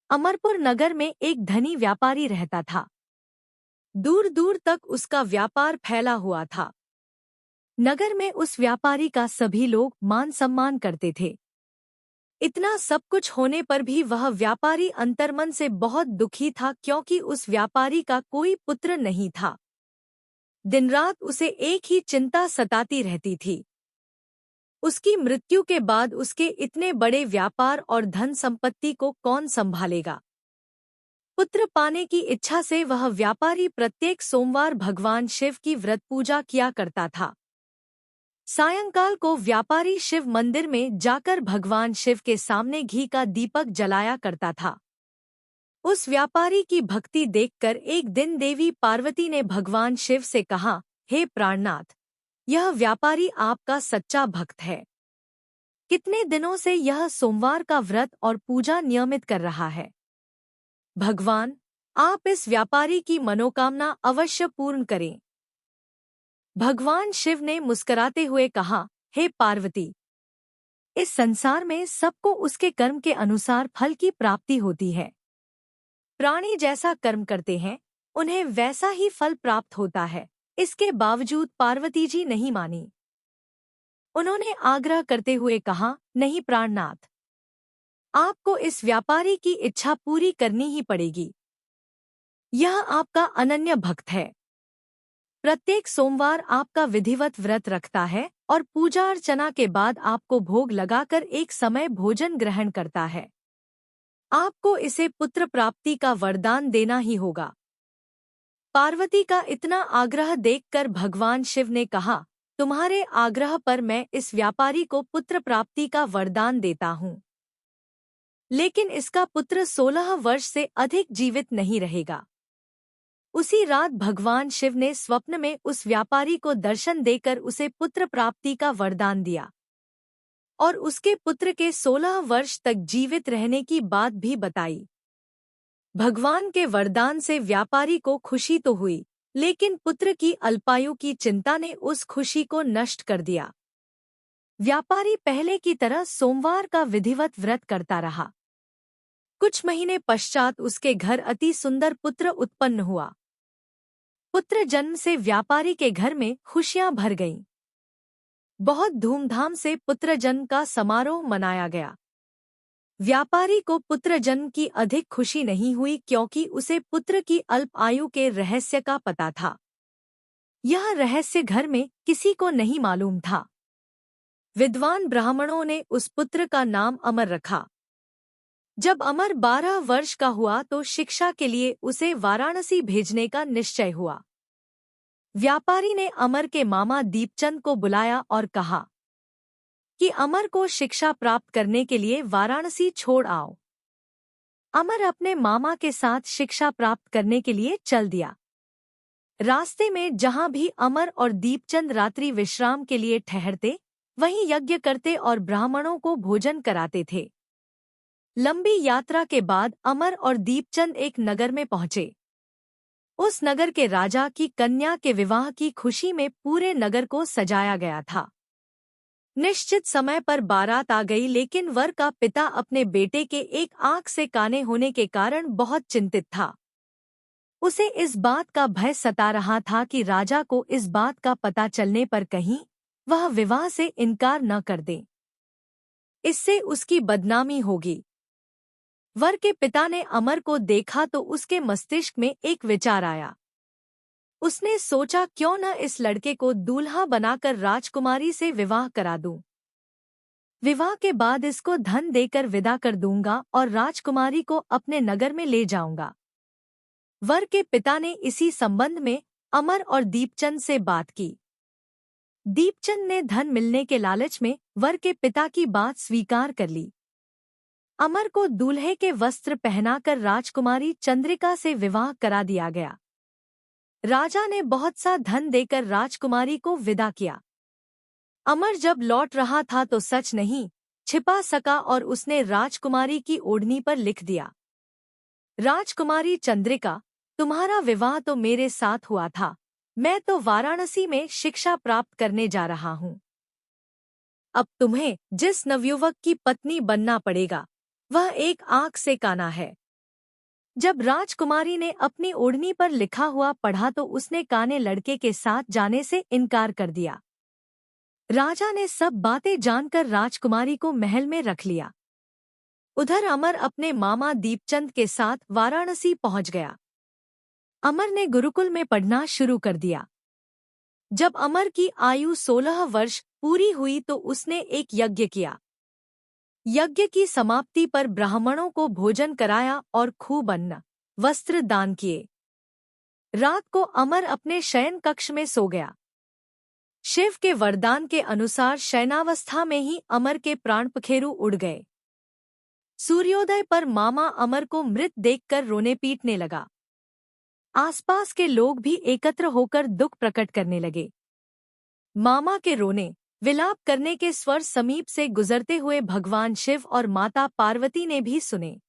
अमरपुर नगर में एक धनी व्यापारी रहता था। दूर दूर तक उसका व्यापार फैला हुआ था। नगर में उस व्यापारी का सभी लोग मान सम्मान करते थे। इतना सब कुछ होने पर भी वह व्यापारी अंतर्मन से बहुत दुखी था, क्योंकि उस व्यापारी का कोई पुत्र नहीं था। दिन रात उसे एक ही चिंता सताती रहती थी। उसकी मृत्यु के बाद उसके इतने बड़े व्यापार और धन संपत्ति को कौन संभालेगा। पुत्र पाने की इच्छा से वह व्यापारी प्रत्येक सोमवार भगवान शिव की व्रत पूजा किया करता था। सायंकाल को व्यापारी शिव मंदिर में जाकर भगवान शिव के सामने घी का दीपक जलाया करता था। उस व्यापारी की भक्ति देखकर एक दिन देवी पार्वती ने भगवान शिव से कहा, हे प्राणनाथ, यह व्यापारी आपका सच्चा भक्त है। कितने दिनों से यह सोमवार का व्रत और पूजा नियमित कर रहा है। भगवान, आप इस व्यापारी की मनोकामना अवश्य पूर्ण करें। भगवान शिव ने मुस्कुराते हुए कहा, हे पार्वती, इस संसार में सबको उसके कर्म के अनुसार फल की प्राप्ति होती है। प्राणी जैसा कर्म करते हैं, उन्हें वैसा ही फल प्राप्त होता है। इसके बावजूद पार्वती जी नहीं मानी। उन्होंने आग्रह करते हुए कहा, नहीं प्राणनाथ, आपको इस व्यापारी की इच्छा पूरी करनी ही पड़ेगी। यह आपका अनन्य भक्त है। प्रत्येक सोमवार आपका विधिवत व्रत रखता है और पूजा अर्चना के बाद आपको भोग लगाकर एक समय भोजन ग्रहण करता है। आपको इसे पुत्र प्राप्ति का वरदान देना ही होगा। पार्वती का इतना आग्रह देखकर भगवान शिव ने कहा, तुम्हारे आग्रह पर मैं इस व्यापारी को पुत्र प्राप्ति का वरदान देता हूँ, लेकिन इसका पुत्र 16 वर्ष से अधिक जीवित नहीं रहेगा। उसी रात भगवान शिव ने स्वप्न में उस व्यापारी को दर्शन देकर उसे पुत्र प्राप्ति का वरदान दिया और उसके पुत्र के 16 वर्ष तक जीवित रहने की बात भी बताई। भगवान के वरदान से व्यापारी को खुशी तो हुई, लेकिन पुत्र की अल्पायु की चिंता ने उस खुशी को नष्ट कर दिया। व्यापारी पहले की तरह सोमवार का विधिवत व्रत करता रहा। कुछ महीने पश्चात उसके घर अति सुंदर पुत्र उत्पन्न हुआ। पुत्र जन्म से व्यापारी के घर में खुशियां भर गईं। बहुत धूमधाम से पुत्र जन्म का समारोह मनाया गया। व्यापारी को पुत्र जन्म की अधिक खुशी नहीं हुई, क्योंकि उसे पुत्र की अल्प आयु के रहस्य का पता था। यह रहस्य घर में किसी को नहीं मालूम था। विद्वान ब्राह्मणों ने उस पुत्र का नाम अमर रखा। जब अमर 12 वर्ष का हुआ तो शिक्षा के लिए उसे वाराणसी भेजने का निश्चय हुआ। व्यापारी ने अमर के मामा दीपचंद को बुलाया और कहा कि अमर को शिक्षा प्राप्त करने के लिए वाराणसी छोड़ आओ। अमर अपने मामा के साथ शिक्षा प्राप्त करने के लिए चल दिया। रास्ते में जहां भी अमर और दीपचंद रात्रि विश्राम के लिए ठहरते, वहीं यज्ञ करते और ब्राह्मणों को भोजन कराते थे। लंबी यात्रा के बाद अमर और दीपचंद एक नगर में पहुंचे। उस नगर के राजा की कन्या के विवाह की खुशी में पूरे नगर को सजाया गया था। निश्चित समय पर बारात आ गई, लेकिन वर का पिता अपने बेटे के एक आंख से काने होने के कारण बहुत चिंतित था। उसे इस बात का भय सता रहा था कि राजा को इस बात का पता चलने पर कहीं वह विवाह से इनकार न कर दे। इससे उसकी बदनामी होगी। वर के पिता ने अमर को देखा तो उसके मस्तिष्क में एक विचार आया। उसने सोचा, क्यों न इस लड़के को दूल्हा बनाकर राजकुमारी से विवाह करा दूं। विवाह के बाद इसको धन देकर विदा कर दूंगा और राजकुमारी को अपने नगर में ले जाऊंगा। वर के पिता ने इसी संबंध में अमर और दीपचंद से बात की। दीपचंद ने धन मिलने के लालच में वर के पिता की बात स्वीकार कर ली। अमर को दूल्हे के वस्त्र पहनाकर राजकुमारी चंद्रिका से विवाह करा दिया गया। राजा ने बहुत सा धन देकर राजकुमारी को विदा किया। अमर जब लौट रहा था तो सच नहीं छिपा सका और उसने राजकुमारी की ओढ़नी पर लिख दिया, राजकुमारी चंद्रिका, तुम्हारा विवाह तो मेरे साथ हुआ था, मैं तो वाराणसी में शिक्षा प्राप्त करने जा रहा हूँ। अब तुम्हें जिस नवयुवक की पत्नी बनना पड़ेगा, वह एक आंख से काना है। जब राजकुमारी ने अपनी ओढ़नी पर लिखा हुआ पढ़ा तो उसने काने लड़के के साथ जाने से इनकार कर दिया। राजा ने सब बातें जानकर राजकुमारी को महल में रख लिया। उधर अमर अपने मामा दीपचंद के साथ वाराणसी पहुंच गया। अमर ने गुरुकुल में पढ़ना शुरू कर दिया। जब अमर की आयु 16 वर्ष पूरी हुई तो उसने एक यज्ञ किया। यज्ञ की समाप्ति पर ब्राह्मणों को भोजन कराया और खूब अन्न वस्त्र दान किए। रात को अमर अपने शयन कक्ष में सो गया। शिव के वरदान के अनुसार शयनावस्था में ही अमर के प्राण पखेरु उड़ गए। सूर्योदय पर मामा अमर को मृत देखकर रोने पीटने लगा। आसपास के लोग भी एकत्र होकर दुख प्रकट करने लगे। मामा के रोने विलाप करने के स्वर समीप से गुजरते हुए भगवान शिव और माता पार्वती ने भी सुने।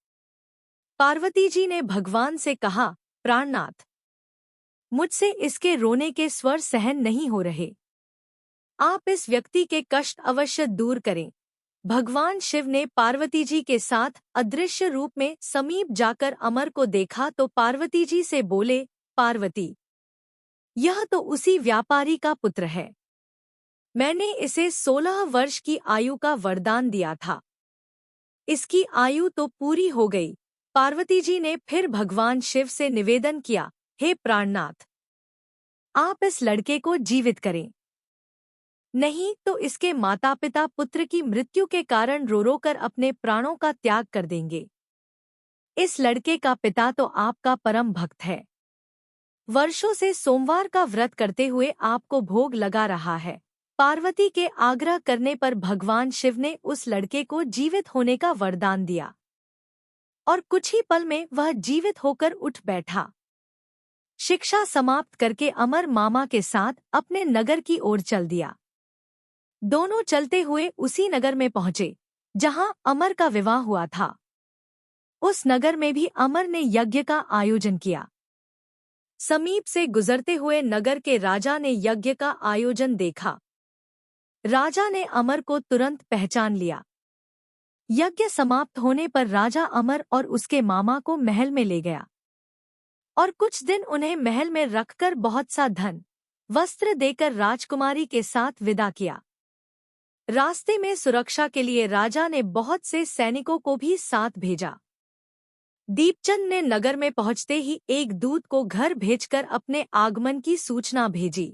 पार्वती जी ने भगवान से कहा, प्राणनाथ, मुझसे इसके रोने के स्वर सहन नहीं हो रहे। आप इस व्यक्ति के कष्ट अवश्य दूर करें। भगवान शिव ने पार्वती जी के साथ अदृश्य रूप में समीप जाकर अमर को देखा तो पार्वती जी से बोले, पार्वती, यह तो उसी व्यापारी का पुत्र है। मैंने इसे 16 वर्ष की आयु का वरदान दिया था। इसकी आयु तो पूरी हो गई। पार्वती जी ने फिर भगवान शिव से निवेदन किया, हे प्राणनाथ, आप इस लड़के को जीवित करें, नहीं तो इसके माता पिता पुत्र की मृत्यु के कारण रो रो कर अपने प्राणों का त्याग कर देंगे। इस लड़के का पिता तो आपका परम भक्त है, वर्षों से सोमवार का व्रत करते हुए आपको भोग लगा रहा है। पार्वती के आग्रह करने पर भगवान शिव ने उस लड़के को जीवित होने का वरदान दिया और कुछ ही पल में वह जीवित होकर उठ बैठा। शिक्षा समाप्त करके अमर मामा के साथ अपने नगर की ओर चल दिया। दोनों चलते हुए उसी नगर में पहुंचे जहां अमर का विवाह हुआ था। उस नगर में भी अमर ने यज्ञ का आयोजन किया। समीप से गुजरते हुए नगर के राजा ने यज्ञ का आयोजन देखा। राजा ने अमर को तुरंत पहचान लिया। यज्ञ समाप्त होने पर राजा अमर और उसके मामा को महल में ले गया और कुछ दिन उन्हें महल में रखकर बहुत सा धन वस्त्र देकर राजकुमारी के साथ विदा किया। रास्ते में सुरक्षा के लिए राजा ने बहुत से सैनिकों को भी साथ भेजा। दीपचंद ने नगर में पहुंचते ही एक दूत को घर भेजकर अपने आगमन की सूचना भेजी।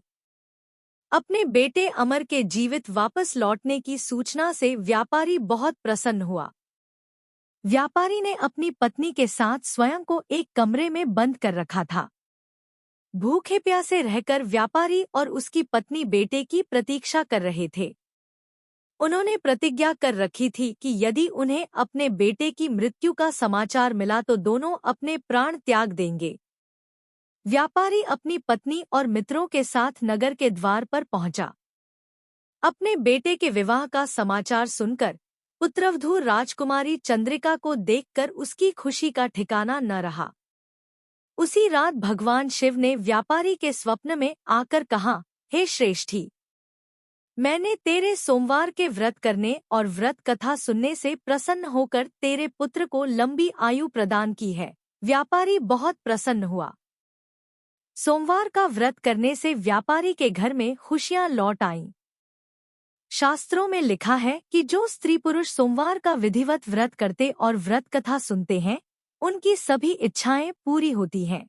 अपने बेटे अमर के जीवित वापस लौटने की सूचना से व्यापारी बहुत प्रसन्न हुआ। व्यापारी ने अपनी पत्नी के साथ स्वयं को एक कमरे में बंद कर रखा था। भूखे प्यासे रहकर व्यापारी और उसकी पत्नी बेटे की प्रतीक्षा कर रहे थे। उन्होंने प्रतिज्ञा कर रखी थी कि यदि उन्हें अपने बेटे की मृत्यु का समाचार मिला तो दोनों अपने प्राण त्याग देंगे। व्यापारी अपनी पत्नी और मित्रों के साथ नगर के द्वार पर पहुंचा। अपने बेटे के विवाह का समाचार सुनकर पुत्रवधू राजकुमारी चंद्रिका को देखकर उसकी खुशी का ठिकाना न रहा। उसी रात भगवान शिव ने व्यापारी के स्वप्न में आकर कहा, हे श्रेष्ठी, मैंने तेरे सोमवार के व्रत करने और व्रत कथा सुनने से प्रसन्न होकर तेरे पुत्र को लंबी आयु प्रदान की है। व्यापारी बहुत प्रसन्न हुआ। सोमवार का व्रत करने से व्यापारी के घर में खुशियां लौट आईं। शास्त्रों में लिखा है कि जो स्त्री पुरुष सोमवार का विधिवत व्रत करते और व्रत कथा सुनते हैं, उनकी सभी इच्छाएं पूरी होती हैं।